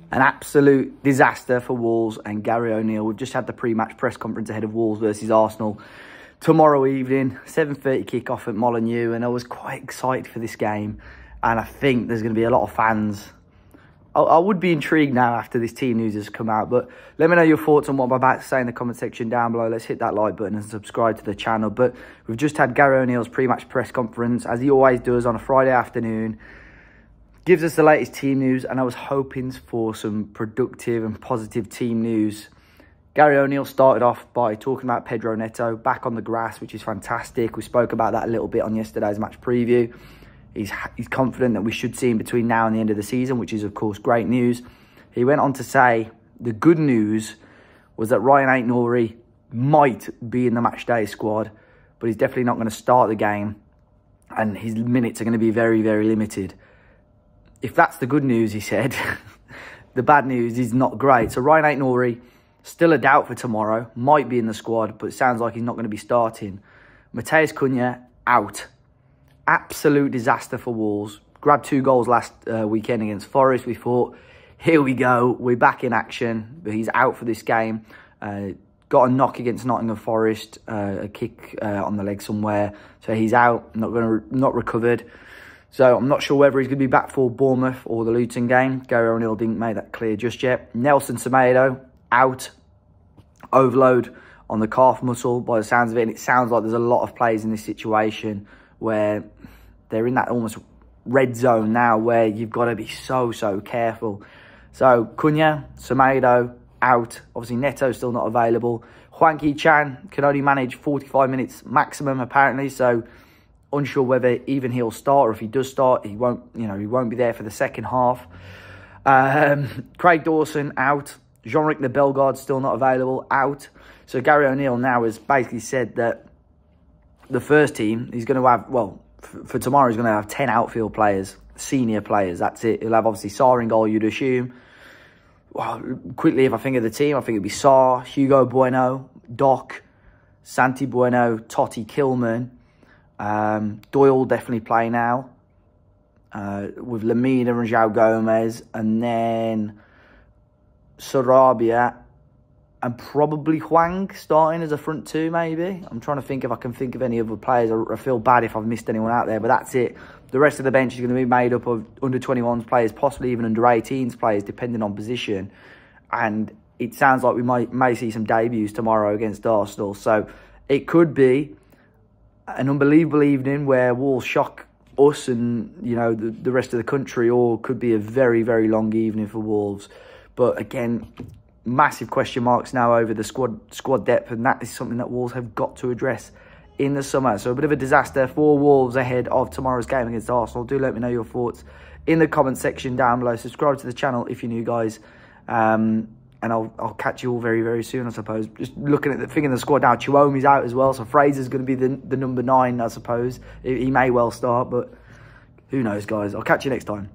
An absolute disaster for Wolves and Gary O'Neill. We've just had the pre-match press conference ahead of Wolves versus Arsenal tomorrow evening, 7:30 kickoff at Molineux, and I was quite excited for this game. And I think there's going to be a lot of fans. I would be intrigued now after this team news has come out, but let me know your thoughts on what I'm about to say in the comment section down below. Let's hit that like button and subscribe to the channel. But we've just had Gary O'Neill's pre-match press conference, as he always does on a Friday afternoon. Gives us the latest team news, and I was hoping for some productive and positive team news. Gary O'Neill started off by talking about Pedro Neto back on the grass, which is fantastic. We spoke about that a little bit on yesterday's match preview. He's confident that we should see him between now and the end of the season, which is, of course, great news. He went on to say the good news was that Ryan Aït-Nouri might be in the matchday squad, but he's definitely not going to start the game, and his minutes are going to be very, very limited. If that's the good news, he said, the bad news is not great. So Ryan Aït-Nouri, still a doubt for tomorrow, might be in the squad, but it sounds like he's not going to be starting. Matheus Cunha, out. Absolute disaster for Wolves. Grabbed 2 goals last weekend against Forest. We thought, here we go, we're back in action, but he's out for this game. Got a knock against Nottingham Forest, a kick on the leg somewhere. So he's out, not recovered. So I'm not sure whether he's going to be back for Bournemouth or the Luton game. Gary O'Neill didn't make that clear just yet. Nelson Semedo, out. Overload on the calf muscle by the sounds of it. And it sounds like there's a lot of players in this situation where they're in that almost red zone now where you've got to be so careful. So Cunha, Semedo, out. Obviously Neto's still not available. Hwang Hee-chan can only manage 45 minutes maximum apparently, so unsure whether even he'll start, or if he does start, he won't be there for the second half. Craig Dawson, out. Jean-Luc Bellegarde still not available, out. So Gary O'Neill now has basically said that the first team, he's going to have, well, for tomorrow, he's going to have 10 outfield players, senior players. That's it. He'll have, obviously, Sarr in goal, you'd assume. Well, quickly, if I think of the team, I think it'd be Sarr, Hugo Bueno, Doc, Santi Bueno, Totti, Kilman. Doyle definitely play now. With Lemina and João Gomez. And then Sarabia. And probably Hwang starting as a front 2, maybe. I'm trying to think if I can think of any other players. I feel bad if I've missed anyone out there, but that's it. The rest of the bench is going to be made up of under-21s players, possibly even under-18s players, depending on position. And it sounds like we may see some debuts tomorrow against Arsenal. So it could be an unbelievable evening where Wolves shock us and, the rest of the country, or could be a very, very long evening for Wolves. But again, massive question marks now over the squad depth, and that is something that Wolves have got to address in the summer. So a bit of a disaster for Wolves ahead of tomorrow's game against Arsenal. Do let me know your thoughts in the comment section down below. Subscribe to the channel if you're new, guys. And I'll catch you all very, very soon, I suppose. Just looking at the thing in the squad now, Chiwomi's out as well, so Fraser's going to be the number 9, I suppose. He may well start, but who knows, guys. I'll catch you next time.